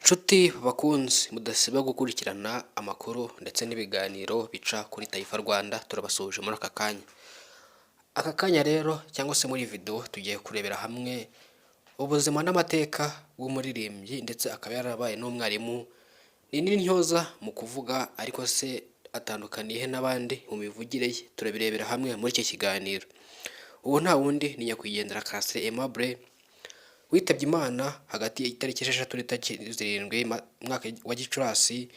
Nshuti bakunzi mudasiba gukurikirana amakuru ndetse n'ibiganiro bica kuri Taifa Rwanda, turabasuhuje muri aka kanya. Aka kanya rero cyangwa se muri video tugiye kurebera hamwe ubuzima n'amateka bw'umuririmbyi ndetse akaba yarabaye n'umwarimu. Ni n'intyoza mu kuvuga ariko se atandukaniye he n'abandi mu mivugire ye? Turabirebera hamwe muri iki kiganiro. Ubu nta wundi ni nyakwigendera Kasirye Aimable witabye Imana hagati y'itariki 6 n'itariki 7 mwaka wa Gicurasi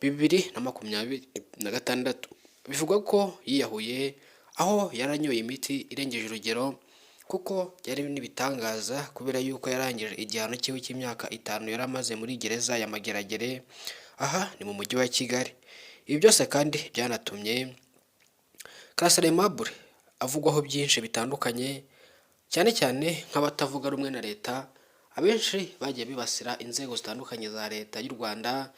2026. Bivugwa ko yiyahuye aho yaranyoye imiti irengeje urugero, kuko byari n'ibitangaza kubera yuko yarangije igihano cyiwe cy'imyaka 5 yari amaze muri gereza ya Mageragere, aha ni mu mujyi wa Kigali. Ibi byose kandi byanatumye Kasirye Aimable avugwaho byinshi bitandukanye, cyane cyane nk'abatavuga rumwe na leta. Abenshi bagiye bibasira inzego zitandukanye za leta y'u Rwanda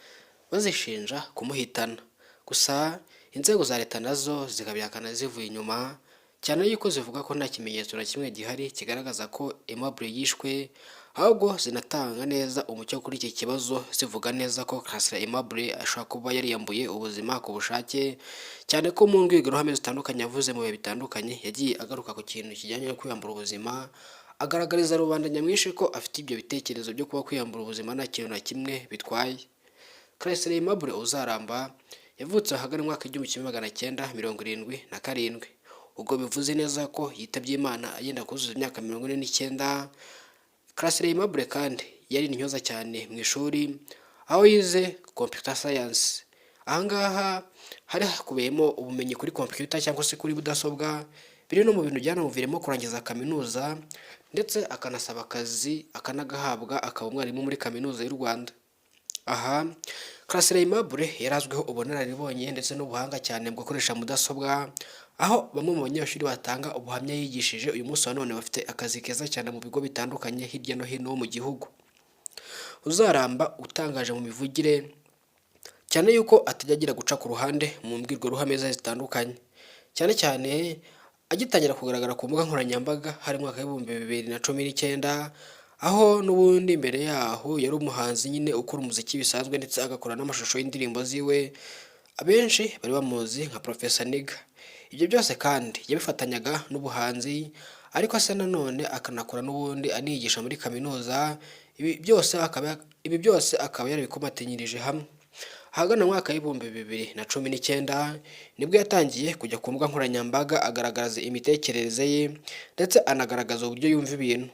bazishinja kumuhitana. Gusa inzego za leta nazo zikabihakana zivuye inyuma, cyane yuko zivuga ko nta kimenyetso na kimwe gihari kigaragaza ko Aimable yishwe, ahubwo zinatanga neza umucyo kuri iki kibazo, zivuga neza ko Kasirye Aimable ashobora kuba yariyambuye ubuzima ku bushake, cyane ko mu mbwirwaruhame zitandukanye yavuze mu bihe bitandukanye yagiye agaruka ku kintu kijyanye no kwiyambura ubuzima, agaragariza rubanda nyamwinshi ko afite ibyo bitekerezo byo kuba kwiyambura ubuzima nta kintu na kimwe bitwaye. Kasirye Aimable uzaramba yavutse ahagana mu mwaka w'1977, ubwo bivuze neza ko yitabye Imana agenda kuzuza imyaka 49. Kasirye Aimable kandi yari intyoza cyane mu ishuri, aho yize computer science. Ahangaha hari hakubiyemo ubumenyi kuri computer cyangwa se kuri mudasobwa, biri no mu bintu byanamuviremo kurangiza kaminuza, ndetse akanasaba akazi akanagahabwa, akaba umwarimu muri kaminuza y'u Rwanda. Aha Kasirye Aimable yarazwiho ubunararibonye ndetse n'ubuhanga cyane bwo gukoresha mudasobwa, aho bamwe mu banyeshuri batanga ubuhamya yigishije uyu munsi wa none bafite akazi keza cyane mu bigo bitandukanye hirya no hino mu gihugu. Uzaramba utangaje mu mivugire, cyane yuko atajya agira guca ku ruhande mu mbwirwaruhame ze zitandukanye, cyane cyane agitangira kugaragara ku mbuga nkoranyambaga hari mu mwaka w'2019, aho n'ubundi mbere yaho yari umuhanzi nyine ukora umuziki bisanzwe ndetse agakora n'amashusho y'indirimbo ziwe. Abenshi bari bamuzi nka Professor Niga. Ibyo byose kandi yabifatanyaga n'ubuhanzi, ariko asa nanone akanakora n'ubundi anigisha muri kaminuza. Ibi byose akaba yarabikomatanyirije hamwe. Ahagana mu mwaka w'2019 nibwo yatangiye kujya ku mbuga nkoranyambaga agaragaza imitekerereze ye ndetse anagaragaza uburyo yumva ibintu.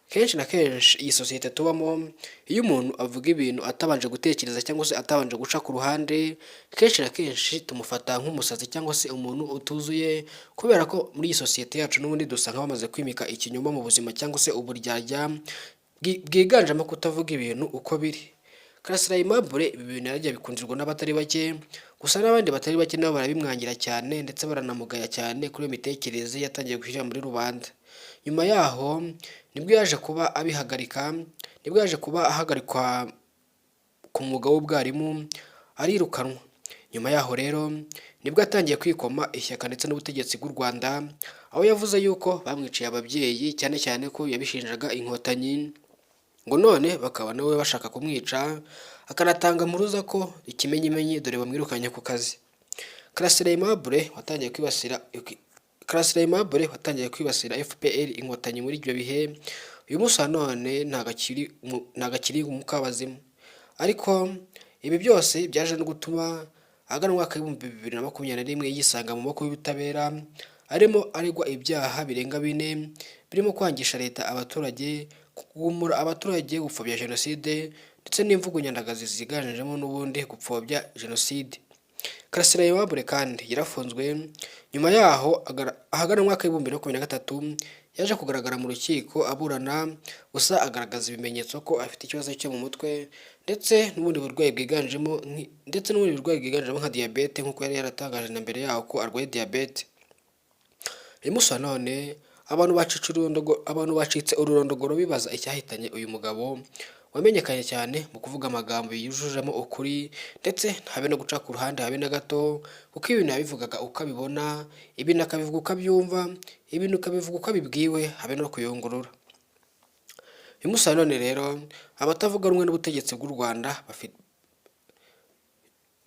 Kenshi na kenshi iyi sosiyete tubamo, iyo umuntu avuga ibintu atabanje gutekereza cyangwa se atabanje guca ku ruhande, kenshi na kenshi tumufata nk'umusazi cyangwa se umuntu utuzuye, kubera ko muri iyi sosiyete yacu n'ubundi dusanga bamaze kwimika ikinyoma mu buzima cyangwa se uburyarya bwiganjemo kutavuga ibintu uko biri. Kasirye Aimable ibi bintu yaragiye bikundirwa n'abatari bake, gusa n'abandi batari bake nabo barabimwangira cyane ndetse baranamugaya cyane kuri iyo mitekerereze yatangiye gushyira muri rubanda. Nyuma yaho nibwo yaje kuba ahagarikwa ku mwuga w'ubwarimu, arirukanwa. Nyuma yaho rero nibwo yatangiye kwikoma ishyaka ndetse n'ubutegetsi bw'u Rwanda, aho yavuze yuko bamwiciye ababyeyi, cyane cyane ko yabishinjaga inkotanyi, ngo none bakaba nawe bashaka kumwica, akanatanga mpuruza ko ikimenyimenyi dore bamwirukanye ku kazi. Kasirye Aimable watangiye kwibasira FPR inkotanyi muri ibyo bihe, uyu munsi wa none ntagakiri umukabazima. Ariko ibi byose byaje no gutuma ahagana mu mwaka w'2021 yisanga mu maboko y'ubutabera, arimo aregwa ibyaha birenga 4 birimo kwangisha leta abaturage, kugumura abaturage, gupfobya jenoside ndetse n'imvugo nyandagazi ziganjemo n'ubundi gupfobya jenoside. Kasirye Aimable kandi yarafunzwe. Nyuma yaho ahagana mu mwaka w'2023 yaje kugaragara mu rukiko aburana, gusa agaragaza ibimenyetso ko afite ikibazo cyo mu mutwe ndetse n'ubundi burwayi bwiganjemo nka diabete, nk'uko yari yaratangaje na mbere yaho ko arwaye diabete. Uyu munsi wa none abantu bacitse ururondogoro bibaza icyahitanye uyu mugabo wamenyekanye cyane mu kuvuga amagambo yujujemo ukuri ndetse habe no guca ku ruhande habe na gato, kuko ibintu yabivugaga uko abibona, ibintu akabivuga uko abyumva, ibintu akabivuga uko abibwiwe, habe no kuyungurura. uyu munsi wa none rero abatavuga rumwe n'ubutegetsi bw'u Rwanda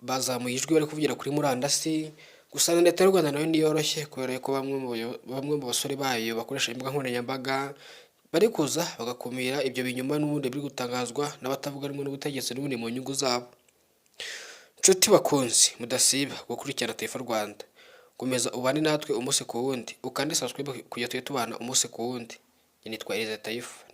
bazamuye ijwi bari kuvugira kuri murandasi, gusa na leta y'u Rwanda nayo ntiyoroshye kubera ko bamwe mu basore bayo bakoresha imbuga nkoranyambaga bari kuza bagakumira ibyo binyoma n'ubundi biri gutangazwa n'abatavuga rumwe n'ubutegetsi n'ubundi mu nyungu zabo. Nshuti bakunzi mudasiba gukurikirana Taifa Rwanda, komeza ubane natwe umunsi ku wundi, ukande subscribe kugira tujye tubana umunsi ku wundi. Nitwa Elize Taifa.